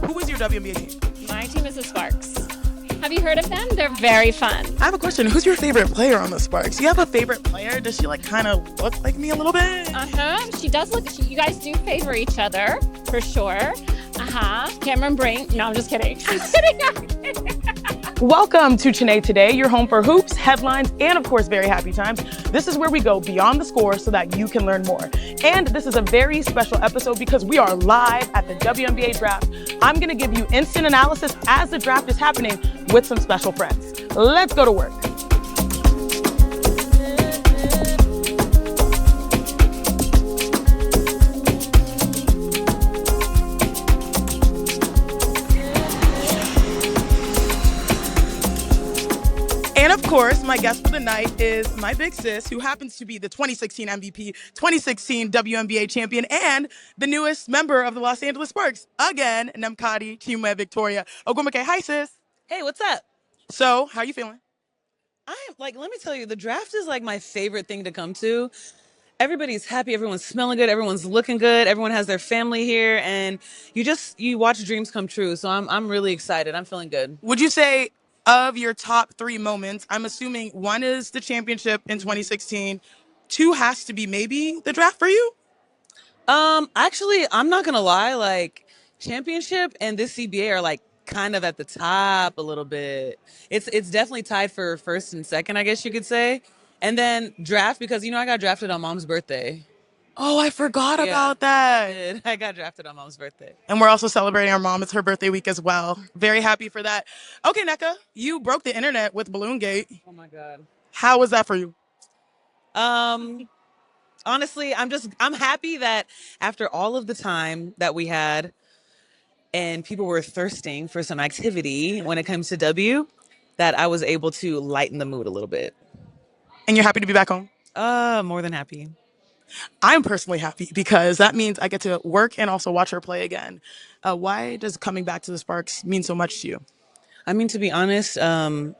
Who is your WNBA team? My team is the Sparks. Have you heard of them? They're very fun. I have a question. Who's your favorite player on the Sparks? Do you have a favorite player? Does she kind of look like me a little bit? She does look. You guys do favor each other for sure. Cameron Brink. No, I'm just kidding. Just kidding. Welcome to Chiney Today, your home for hoops, headlines, and of course, very happy times. This is where we go beyond the score so that you can learn more. And this is a very special episode because we are live at the WNBA Draft. I'm going to give you instant analysis as the draft is happening with some special friends. Let's go to work. And of course, my guest for the night is my big sis, who happens to be the 2016 MVP, 2016 WNBA champion, and the newest member of the Los Angeles Sparks. Again, Nneka Ogwumike. Hi, sis. Hey, what's up? So, how are you feeling? Let me tell you, the draft is my favorite thing to come to. Everybody's happy, everyone's smelling good, everyone's looking good, everyone has their family here, and you watch dreams come true. So I'm really excited. I'm feeling good. Would you say, of your top three moments, I'm assuming one is the championship in 2016, two has to be maybe the draft for you? Actually, I'm not gonna lie, championship and this CBA are kind of at the top a little bit. It's definitely tied for first and second, I guess you could say. And then draft, because I got drafted on Mom's birthday. Oh, I forgot about that. I got drafted on Mom's birthday. And we're also celebrating our mom. It's her birthday week as well. Very happy for that. Okay, Nneka, you broke the internet with Balloon Gate. Oh my God. How was that for you? Honestly, I'm happy that after all of the time that we had and people were thirsting for some activity when it comes to W, that I was able to lighten the mood a little bit. And you're happy to be back home? More than happy. I'm personally happy because that means I get to work and also watch her play again. Why does coming back to the Sparks mean so much to you? I mean, to be honest, I'm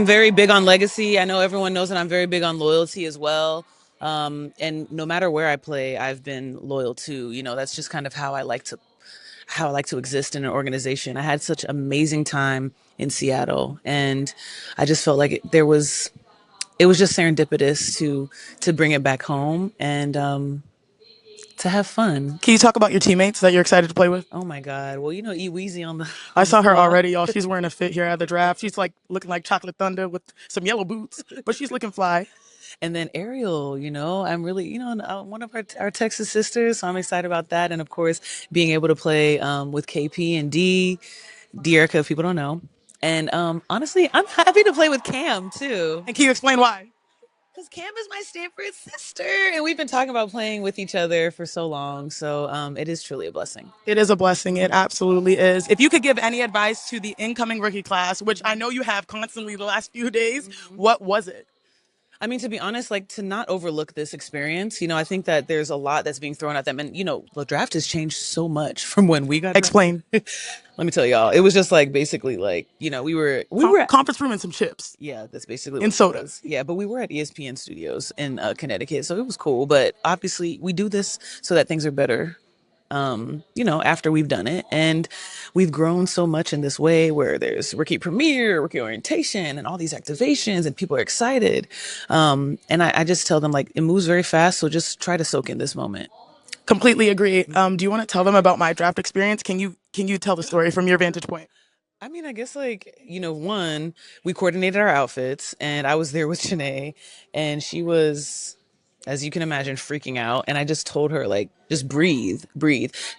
very big on legacy. I know everyone knows that I'm very big on loyalty as well. And no matter where I play, I've been loyal to. That's just kind of how I like to exist in an organization. I had such amazing time in Seattle, and I just felt like it was just serendipitous to bring it back home and to have fun. Can you talk about your teammates that you're excited to play with? Oh my God. Well, E Weezy on the I saw her already, y'all. She's wearing a fit here at the draft. She's looking like Chocolate Thunder with some yellow boots, but she's looking fly. And then Ariel, I'm really, one of our Texas sisters, so I'm excited about that. And of course, being able to play with KP and De'Erica, if people don't know. And honestly, I'm happy to play with Cam too. And can you explain why? Because Cam is my Stanford sister, and we've been talking about playing with each other for so long. So it is truly a blessing. It is a blessing. It absolutely is. If you could give any advice to the incoming rookie class, which I know you have constantly the last few days, what was it? I mean, to be honest, to not overlook this experience, I think that there's a lot that's being thrown at them. And, the draft has changed so much from when we got Explain. Let me tell y'all. It was just basically we were conference room and some chips. Yeah, that's basically in sodas. Yeah, but we were at ESPN studios in Connecticut, so it was cool. But obviously, we do this so that things are better. After we've done it, and we've grown so much in this way where there's rookie premiere, rookie orientation, and all these activations, and people are excited. And I just tell them it moves very fast, so just try to soak in this moment. Completely agree. Do you want to tell them about my draft experience? Can you tell the story from your vantage point? I mean, I guess one, we coordinated our outfits, and I was there with Chiney, and she was, as you can imagine, freaking out. And I just told her, just breathe.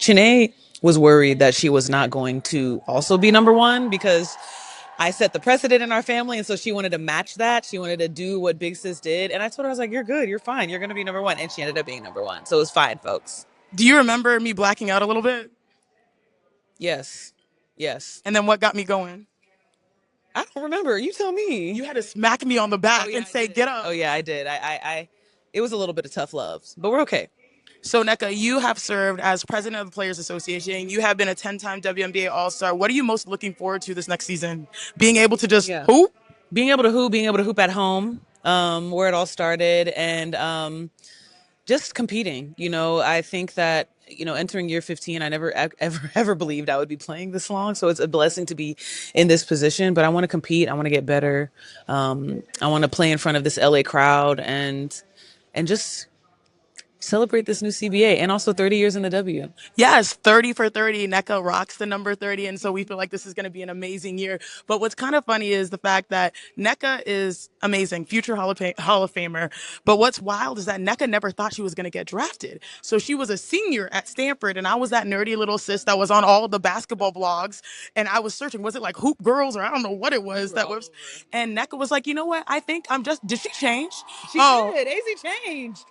Chiney was worried that she was not going to also be number one because I set the precedent in our family. And so she wanted to match that. She wanted to do what Big Sis did. And I told her, I was like, you're good. You're fine. You're going to be number one. And she ended up being number one. So it was fine, folks. Do you remember me blacking out a little bit? Yes. And then what got me going? I don't remember. You tell me. You had to smack me on the back and say, get up. Oh, yeah, I did. It was a little bit of tough love, but we're okay. So, Nneka, you have served as president of the Players Association. You have been a 10-time WNBA All-Star. What are you most looking forward to this next season? Being able to just hoop? Being able to hoop at home, where it all started, and just competing. I think that, entering year 15, I never ever believed I would be playing this long. So it's a blessing to be in this position, but I want to compete. I want to get better. I want to play in front of this LA crowd and just celebrate this new CBA and also 30 years in the W. Yes, 30 for 30. Nneka rocks the number 30. And so we feel like this is going to be an amazing year. But what's kind of funny is the fact that Nneka is amazing, future Hall of Famer. But what's wild is that Nneka never thought she was going to get drafted. So she was a senior at Stanford. And I was that nerdy little sis that was on all the basketball blogs. And I was searching, was it like Hoop Girls or I don't know what it was that was. And Nneka was like, you know what? I think did she change? She did. AZ changed.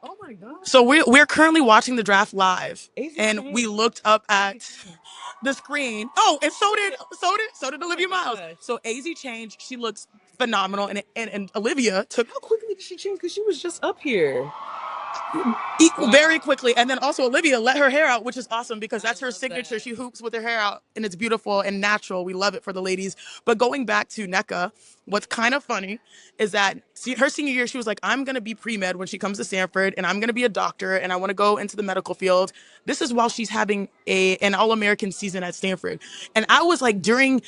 Oh my God. So we're currently watching the draft live, and we looked up at the screen. Oh, and so did Olivia Miles. So AZ changed. She looks phenomenal, and Olivia took. How quickly did she change? Because she was just up here. Very quickly. And then also Olivia let her hair out, which is awesome because that's her signature. She hoops with her hair out and it's beautiful and natural. We love it for the ladies. But going back to Nneka, what's kind of funny is that her senior year, she was like, I'm going to be pre-med when she comes to Stanford and I'm going to be a doctor and I want to go into the medical field. This is while she's having an All-American season at Stanford. And I was like, during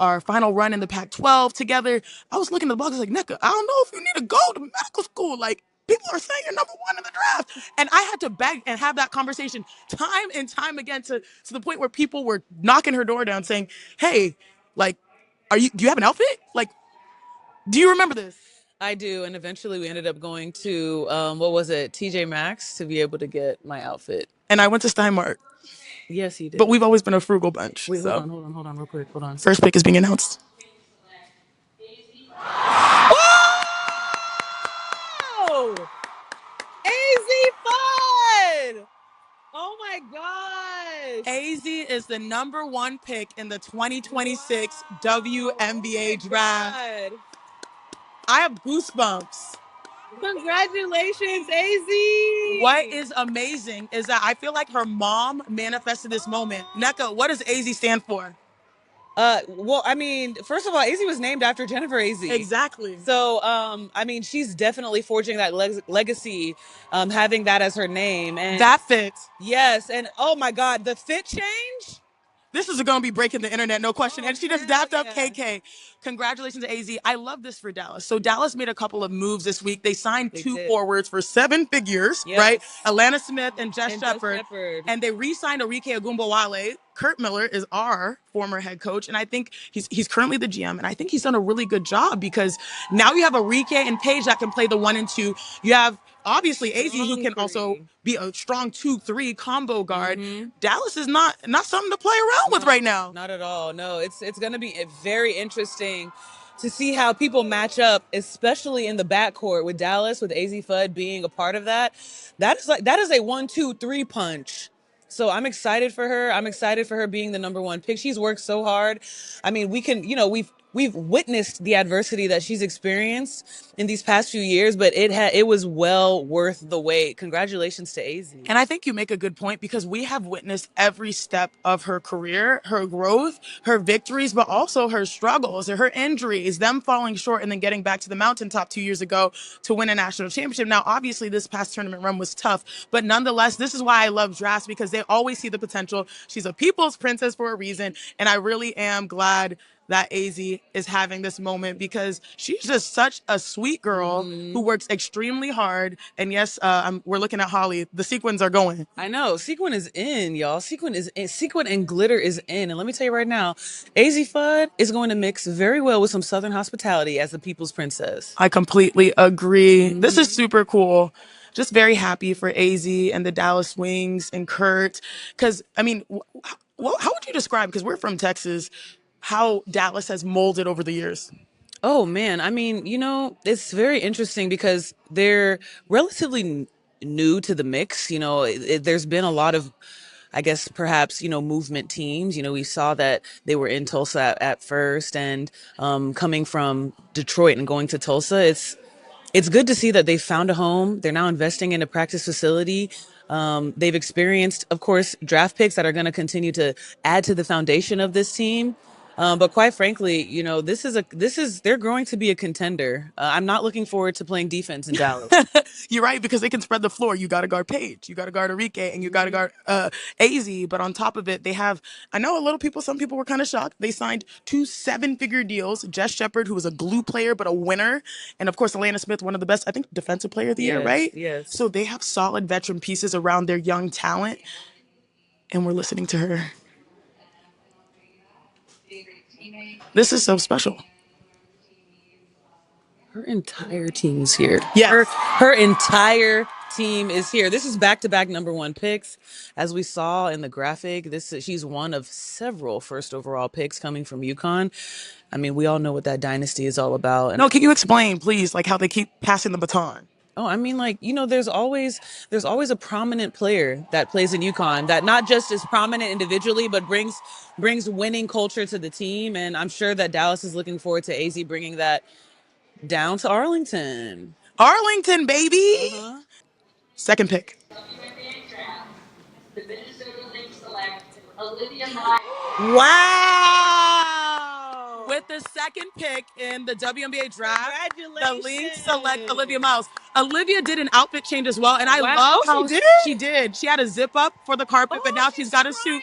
our final run in the Pac-12 together, I was looking at the blog, I was like, Nneka, I don't know if you need to go to medical school. Like, people are saying you're number one in the draft. And I had to beg and have that conversation time and time again to the point where people were knocking her door down saying, hey, like, do you have an outfit? Like, do you remember this? I do. And eventually we ended up going to, what was it, TJ Maxx to be able to get my outfit. And I went to Steinmart. Yes, he did. But we've always been a frugal bunch. Wait, hold on real quick. Hold on. First pick is being announced. Azzi Fudd! Oh my gosh! Azzi is the number one pick in the 2026 WNBA Draft. I have goosebumps. Congratulations, Azzi! What is amazing is that I feel like her mom manifested this moment. Nneka, what does Azzi stand for? Well, I mean, first of all, Azzi was named after Jennifer Azzi. Exactly. So, I mean, she's definitely forging that legacy, having that as her name. And that fit. Yes, and oh my God, the fit change? This is going to be breaking the internet, no question. And she just dapped up KK. Congratulations to AZ. I love this for Dallas. So Dallas made a couple of moves this week. They signed two forwards for 7 figures, right? Alana Smith and Jess Shepard. And they re-signed Nneka Ogwumike. Kurt Miller is our former head coach, and I think he's currently the GM, and I think he's done a really good job because now you have Nneka and Paige that can play the 1 and 2. You have obviously AZ who can also be a strong 2-3 combo guard. Dallas is not something to play around with right now. Not at all. No, it's going to be very interesting to see how people match up, especially in the backcourt with Dallas, with Azzi Fudd being a part of that. That is a 1-2-3 punch. So I'm excited for her. I'm excited for her being the number one pick. She's worked so hard. I mean, we've witnessed the adversity that she's experienced in these past few years, but it was well worth the wait. Congratulations to Azzi. And I think you make a good point because we have witnessed every step of her career, her growth, her victories, but also her struggles, her injuries, them falling short and then getting back to the mountaintop 2 years ago to win a national championship. Now, obviously, this past tournament run was tough, but nonetheless, this is why I love drafts because they always see the potential. She's a people's princess for a reason, and I really am glad that Azzi is having this moment because she's just such a sweet girl who works extremely hard. And yes, we're looking at Holly. The sequins are going. I know. Sequin is in, y'all. Sequin is in. Sequin and glitter is in. And let me tell you right now, Azzi Fudd is going to mix very well with some Southern hospitality as the people's princess. I completely agree. This is super cool. Just very happy for Azzi and the Dallas Wings and Kurt. Because, I mean, how would you describe, because we're from Texas, how Dallas has molded over the years? Oh, man. I mean, it's very interesting because they're relatively new to the mix. There's been a lot of, I guess, perhaps, movement teams. We saw that they were in Tulsa at first and coming from Detroit and going to Tulsa. It's good to see that they found a home. They're now investing in a practice facility. They've experienced, of course, draft picks that are going to continue to add to the foundation of this team. But quite frankly, they're growing to be a contender. I'm not looking forward to playing defense in Dallas. You're right, because they can spread the floor. You got to guard Paige, you got to guard Enrique, and you got to guard AZ. But on top of it, they have, I know some people were kind of shocked. They signed 2 7-figure deals. Jess Shepard, who was a glue player, but a winner. And of course, Alana Smith, one of the best, I think, defensive player of the year, right? Yes. So they have solid veteran pieces around their young talent. And we're listening to her. This is so special. Her entire team is here. Yes. Her entire team is here. This is back-to-back #1 picks. As we saw in the graphic, she's one of several first overall picks coming from UConn. I mean, we all know what that dynasty is all about. No, can you explain, please, like how they keep passing the baton? Oh, I mean, like, there's always a prominent player that plays in UConn that not just is prominent individually, but brings winning culture to the team. And I'm sure that Dallas is looking forward to AZ bringing that down to Arlington. Arlington, baby. Second pick. WNBA Draft. The Minnesota Lynx select Olivia Miles. Wow! With the second pick in the WNBA Draft, the Lynx select Olivia Miles. Olivia did an outfit change as well, and I love how she did. She had a zip up for the carpet, but now she's got a suit.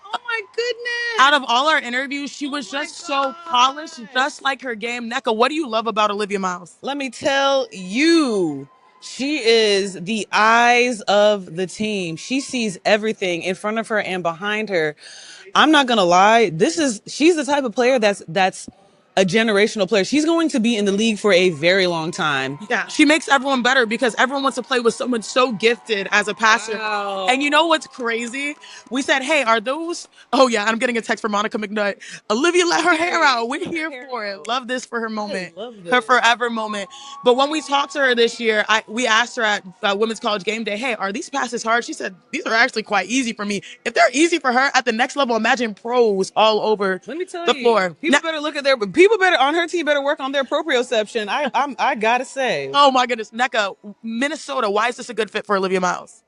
Oh my goodness. Out of all our interviews, she was just so polished, just like her game. Nneka, what do you love about Olivia Miles? Let me tell you, she is the eyes of the team. She sees everything in front of her and behind her. I'm not gonna lie. She's the type of player that's a generational player. She's going to be in the league for a very long time. Yeah, she makes everyone better because everyone wants to play with someone so gifted as a passer. Wow. And you know what's crazy? We said, hey, are those... Oh, yeah, I'm getting a text from Monica McNutt. Olivia let her hair out. We're here for it. Love this for her moment. Her forever moment. But when we talked to her this year, we asked her at Women's College Game Day, hey, are these passes hard? She said, these are actually quite easy for me. If they're easy for her at the next level, imagine pros all over the floor. People better look at people better on her team better work on their proprioception. I gotta say. Oh my goodness, Nneka, Minnesota. Why is this a good fit for Olivia Miles?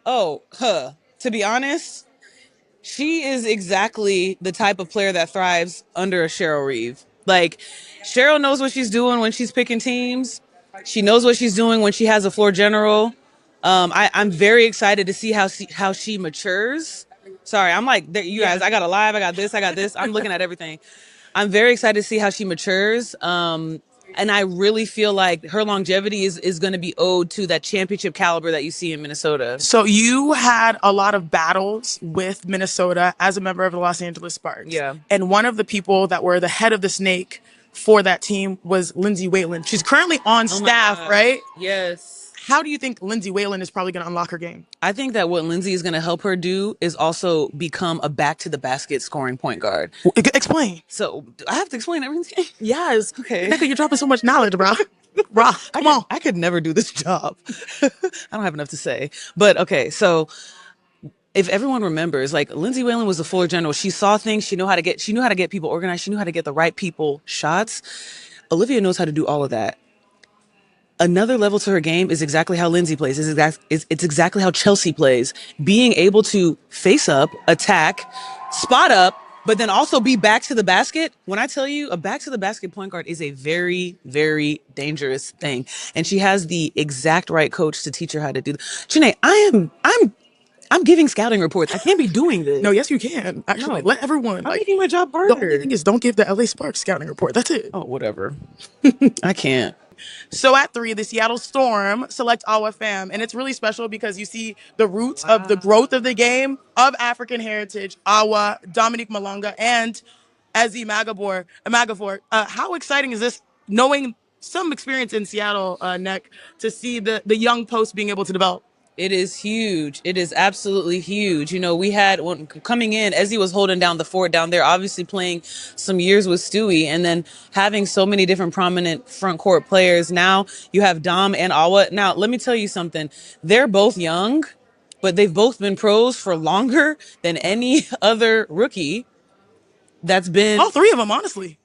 To be honest, she is exactly the type of player that thrives under a Cheryl Reeve. Like, Cheryl knows what she's doing when she's picking teams. She knows what she's doing when she has a floor general. I'm very excited to see how she matures. Sorry, I'm like, you guys, I got a live, I got this. I'm looking at everything. I'm very excited to see how she matures. And I really feel like her longevity is going to be owed to that championship caliber that you see in Minnesota. So you had a lot of battles with Minnesota as a member of the Los Angeles Sparks. Yeah. And one of the people that were the head of the snake for that team was Lindsay Whalen. She's currently on staff, right? Yes. How do you think Lindsay Whalen is probably going to unlock her game? I think that what Lindsay is going to help her do is also become a back-to-the-basket scoring point guard. Explain. So I have to explain everything? Yes. Okay. Nneka, you're dropping so much knowledge, bro. Bro, come on. I could never do this job. I don't have enough to say. But okay, so if everyone remembers, like, Lindsay Whalen was the floor general. She saw things. She knew how to get people organized. She knew how to get the right people shots. Olivia knows how to do all of that. Another level to her game is exactly how Lindsay plays. It's exactly how Chelsea plays. Being able to face up, attack, spot up, but then also be back to the basket. When I tell you, a back to the basket point guard is a very, very dangerous thing. And she has the exact right coach to teach her how to do that. Chiney, I'm giving scouting reports. I can't be doing this. No, yes, you can. Actually, let everyone. I'm making my job harder. The only thing is, don't give the LA Sparks scouting report. That's it. Oh, whatever. I can't. So at 3, the Seattle Storm select Awa Fam. And it's really special because you see the roots of the growth of the game of African heritage, Awa, Dominique Malonga, and Azzi Magafor. How exciting is this, knowing some experience in Seattle, Neck, to see the young post being able to develop? It is huge. It is absolutely huge. We had coming in, Ezzy was holding down the fort down there, obviously playing some years with Stewie, and then having so many different prominent front court players. Now you have Dom and Awa. Now, let me tell you something. They're both young, but they've both been pros for longer than any other rookie that's been. All 3 of them, honestly.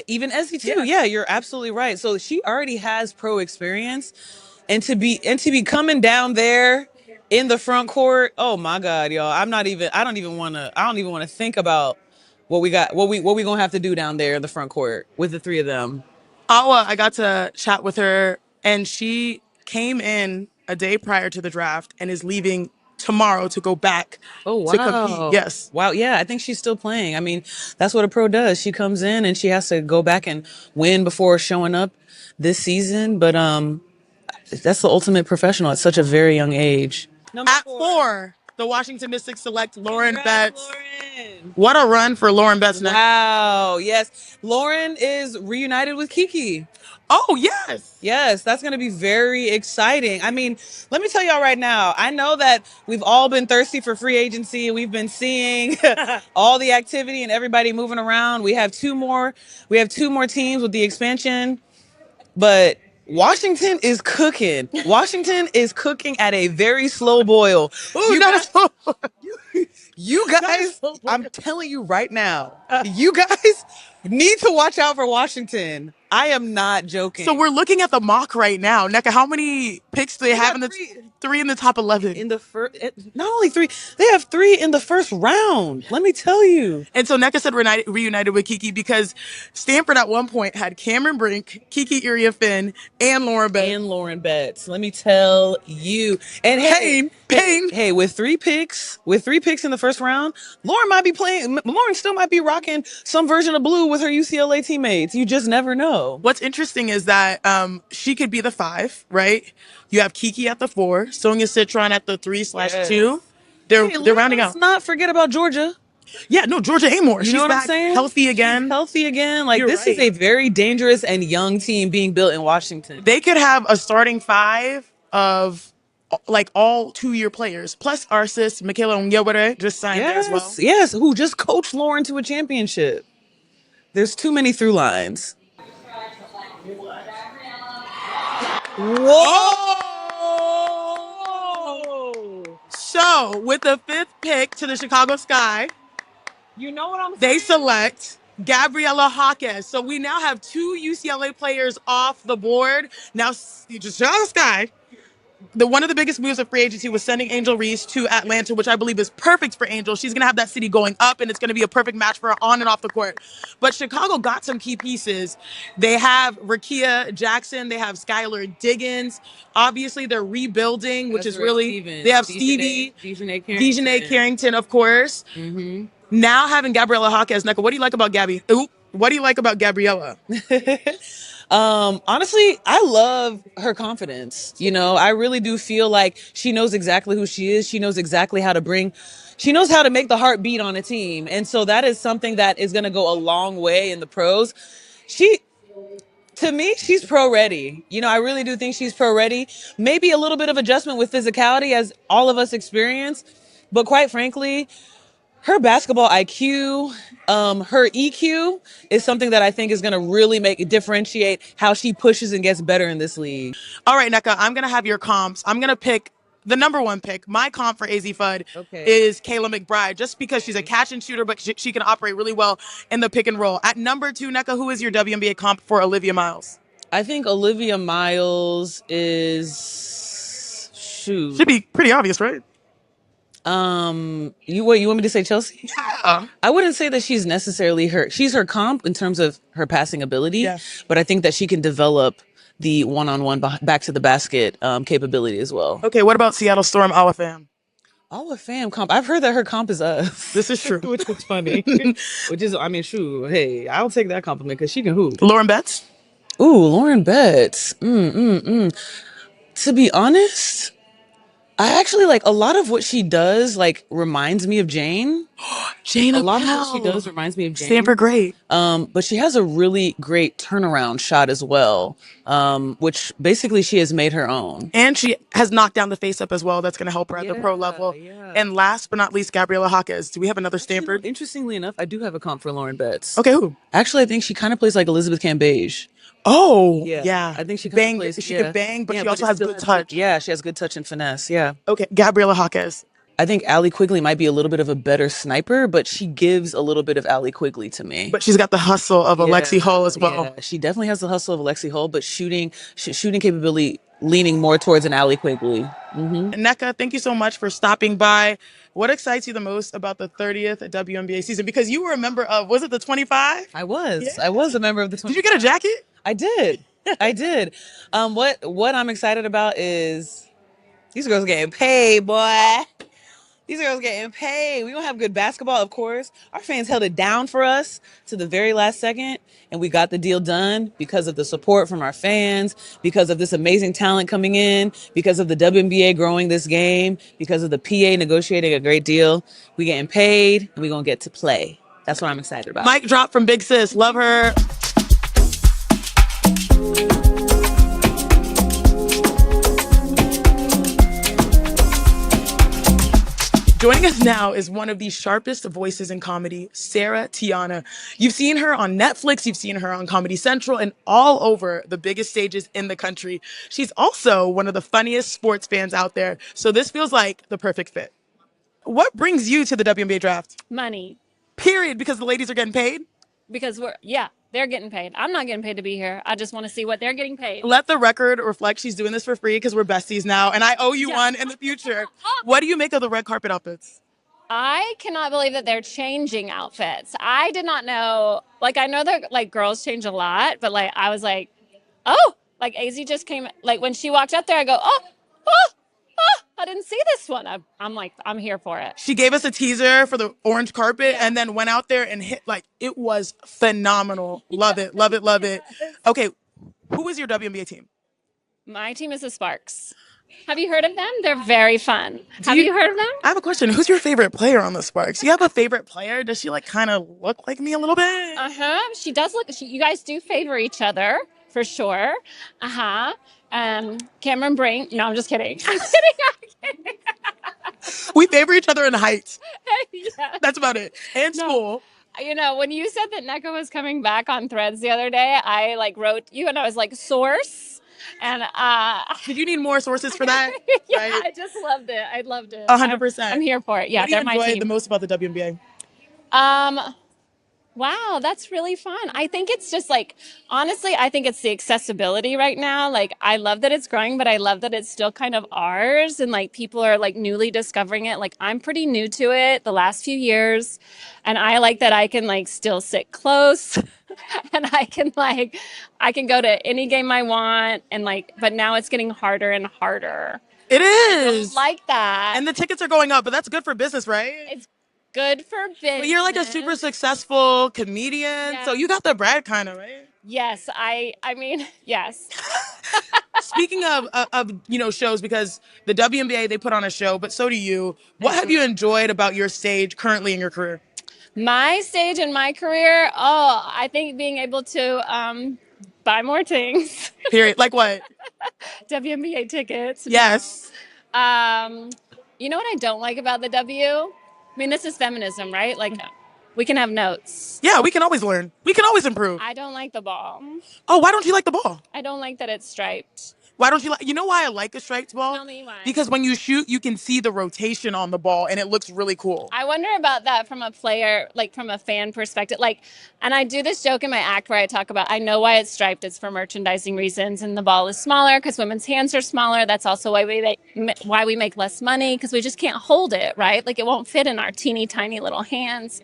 Even Ezzy too. Yeah, you're absolutely right. So she already has pro experience. And to be coming down there in the front court, oh my God, y'all! I don't even want to think about what we got, what we gonna have to do down there in the front court with the three of them. Awa, I got to chat with her, and she came in a day prior to the draft and is leaving tomorrow to go back to compete. Yes. Wow. Yeah, I think she's still playing. I mean, that's what a pro does. She comes in and she has to go back and win before showing up this season. But that's the ultimate professional at such a very young age. At 4, the Washington Mystics select Lauren Congrats, Betts. Lauren. What a run for Lauren Betts now. Wow. Yes. Lauren is reunited with Kiki. Oh, yes. Yes, that's going to be very exciting. I mean, let me tell y'all right now, I know that we've all been thirsty for free agency. We've been seeing all the activity and everybody moving around. We have two more teams with the expansion, but Washington is cooking. Washington is cooking at a very slow boil. Ooh, You guys, I'm telling you right now, you guys need to watch out for Washington. I am not joking. So we're looking at the mock right now. Nneka, how many picks do they have in the three in the top 11? In the first, not only 3, they have 3 in the first round. Let me tell you. And so Nneka said reunited with Kiki because Stanford at one point had Cameron Brink, Kiki Iriafen, and Lauren Betts. Let me tell you. And Pain. Hey, with 3 picks in the first round, Lauren still might be rocking some version of blue with her UCLA teammates. You just never know. What's interesting is that she could be the 5, right? You have Kiki at the 4, Sonia Citron at the 3/2. They're rounding out. Let's not forget about Georgia. Yeah, no, Georgia Amore. You know what I'm saying? Healthy again. She's healthy again. Like, You're this right. is a very dangerous and young team being built in Washington. They could have a starting 5 of like all 2-year players, plus our sis Michaela Onyewere just signed there as well. Yes, who just coached Lauren to a championship. There's too many through lines. Whoa! So, with the 5th pick to the Chicago Sky, You know what I'm saying? they select Gabriela Jaquez. So we now have 2 UCLA players off the board. Now, Chicago Sky, one of the biggest moves of free agency was sending Angel Reese to Atlanta, which I believe is perfect for Angel. She's going to have that city going up, and it's going to be a perfect match for her on and off the court. But Chicago got some key pieces. They have Rakia Jackson. They have Skylar Diggins. Obviously, they're rebuilding, which is really... They have Stevie, Dejanay Carrington, of course. Mm-hmm. Now having Gabriela Jaquez, Nneka, what do you like about Gabby? What do you like about Gabriela? Honestly, I love her confidence. You know, I really do feel like she knows exactly who she is. She knows exactly how to make the heart beat on a team. And so that is something that is going to go a long way in the pros. To me, she's pro ready. You know, I really do think she's pro ready. Maybe a little bit of adjustment with physicality, as all of us experience. But quite frankly, her basketball IQ, her EQ is something that I think is going to really differentiate how she pushes and gets better in this league. All right, Nneka, I'm going to have your comps. I'm going to pick the number 1 pick. My comp for Azzi Fudd is Kayla McBride, just because she's a catch and shooter, but she can operate really well in the pick and roll. At number 2, Nneka, who is your WNBA comp for Olivia Miles? I think Olivia Miles is... Should be pretty obvious, right? You want me to say Chelsea? Yeah. I wouldn't say that she's necessarily she's her comp in terms of her passing ability, but I think that she can develop the one-on-one back to the basket capability as well. Okay, what about Seattle Storm Awa Fam? Awa Fam comp. I've heard that her comp is us. This is true. Which is funny. Hey, I'll take that compliment because she can hoop. Lauren Betts? Ooh, Lauren Betts. To be honest, I actually like a lot of what she does, like, reminds me of Jane. A lot of what she does reminds me of Jane. Stanford great. But she has a really great turnaround shot as well, which basically she has made her own. And she has knocked down the face up as well. That's going to help her at the pro level. Yeah. And last but not least, Gabriela Jaquez. Do we have another Stanford? Interestingly enough, I do have a comp for Lauren Betts. Okay, who? Actually, I think she kind of plays like Elizabeth Cambage. Oh, yeah. I think she bang. Plays, she can bang, but she also has good touch. Yeah, she has good touch and finesse. Yeah. Okay, Gabriela Jaquez. I think Allie Quigley might be a little bit of a better sniper, but she gives a little bit of Allie Quigley to me. But she's got the hustle of Alexi Hull as well. Yeah, she definitely has the hustle of Alexi Hull, but shooting capability leaning more towards an Allie Quigley. Nneka, thank you so much for stopping by. What excites you the most about the 30th WNBA season? Because you were a member of, was it the 25? I was. Yeah. I was a member of the 25. Did you get a jacket? I did. I did. What I'm excited about is these girls getting paid, boy. These girls getting paid. We gonna have good basketball, of course. Our fans held it down for us to the very last second, and we got the deal done because of the support from our fans, because of this amazing talent coming in, because of the WNBA growing this game, because of the PA negotiating a great deal. We getting paid, and we gonna get to play. That's what I'm excited about. Mic drop from Big Sis. Love her. Joining us now is one of the sharpest voices in comedy, Sarah Tiana. You've seen her on Netflix, you've seen her on Comedy Central, and all over the biggest stages in the country. She's also one of the funniest sports fans out there, so this feels like the perfect fit. What brings you to the WNBA draft? Money. Period, because the ladies are getting paid? Because they're getting paid. I'm not getting paid to be here. I just want to see what they're getting paid. Let the record reflect she's doing this for free because we're besties now, and I owe you one in the future. What do you make of the red carpet outfits? I cannot believe that they're changing outfits. I did not know. Like, I know that like girls change a lot, but like I was like, oh, like Azzi just came. Like when she walked up there, I go, oh, I didn't see this one. I'm like, I'm here for it. She gave us a teaser for the orange carpet and then went out there and hit, like, it was phenomenal. Love it, love it, love it. Okay, who is your WNBA team? My team is the Sparks. Have you heard of them? They're very fun. Have you heard of them? I have a question. Who's your favorite player on the Sparks? You have a favorite player? Does she, like, kind of look like me a little bit? She does look. You guys do favor each other for sure. Cameron Brink. No, I'm just kidding. I'm kidding. We favor each other in height. Yeah. That's about it. And school. You know, when you said that Nneka was coming back on Threads the other day, I like wrote you and I was like, source. And did you need more sources for that? Yeah, right? I just loved it. I loved it. 100%. I'm here for it. Yeah, what do you they're my enjoy team. the most about the WNBA? Wow, that's really fun. I think it's just like, honestly, I think it's the accessibility right now. Like, I love that it's growing, but I love that it's still kind of ours and like people are like newly discovering it. Like, I'm pretty new to it the last few years. And I like that I can like still sit close and I can go to any game I want. And like, but now it's getting harder and harder. It is. Like that. And the tickets are going up, but that's good for business, right? It's good for business. But you're like a super successful comedian, so you got the bread kind of, right? Yes, I mean, yes. Speaking of shows, because the WNBA, they put on a show, but so do you. What have you enjoyed about your stage currently in your career? My stage in my career? Oh, I think being able to buy more things. Period. Like what? WNBA tickets. Yes. You know what I don't like about the W? I mean, this is feminism, right? Like, we can have notes. Yeah, we can always learn. We can always improve. I don't like the ball. Oh, why don't you like the ball? I don't like that it's striped. Why don't you like? You know why I like a striped ball? Tell me why. Because when you shoot, you can see the rotation on the ball, and it looks really cool. I wonder about that from a player, like from a fan perspective. Like, and I do this joke in my act where I talk about, I know why it's striped. It's for merchandising reasons, and the ball is smaller because women's hands are smaller. That's also why we make less money because we just can't hold it, right? Like, it won't fit in our teeny tiny little hands.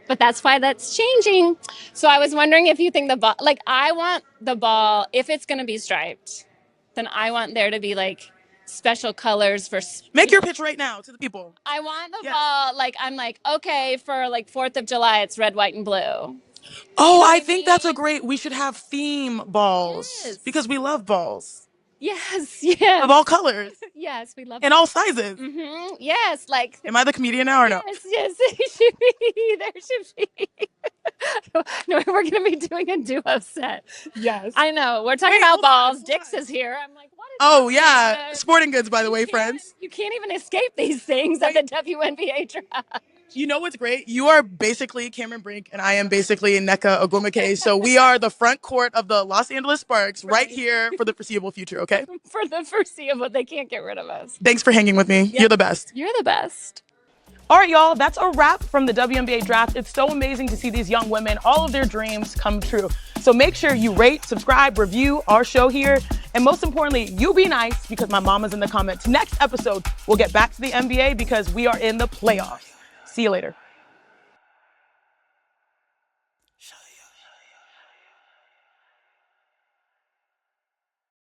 But that's why that's changing. So I was wondering if you think the ball, like, I want the ball, if it's going to be striped, then I want there to be like special colors for. Make your pitch right now to the people. I want the ball, like, I'm like, okay, for like 4th of July, it's red, white, and blue. Oh, I think that's a great, we should have theme balls. Yes. Because we love balls. Yes. Of all colors. Yes, we love in all sizes. Yes, like. Am I the comedian now or no? Yes, there should be. No, we're going to be doing a duo set. Yes. I know. We're talking Wait, about hold on, balls. hold Dix on. is here. I'm like, what is Oh, happening? yeah. Sporting goods, by the way, friends. You can't even escape these things at the WNBA draft. You know what's great? You are basically Cameron Brink, and I am basically Nneka Ogwumike. So we are the front court of the Los Angeles Sparks right here for the foreseeable future, okay? For the foreseeable, they can't get rid of us. Thanks for hanging with me. You're the best. You're the best. All right, y'all, that's a wrap from the WNBA Draft. It's so amazing to see these young women, all of their dreams come true. So make sure you rate, subscribe, review our show here. And most importantly, you be nice because my mama's in the comments. Next episode, we'll get back to the NBA because we are in the playoffs. See you later.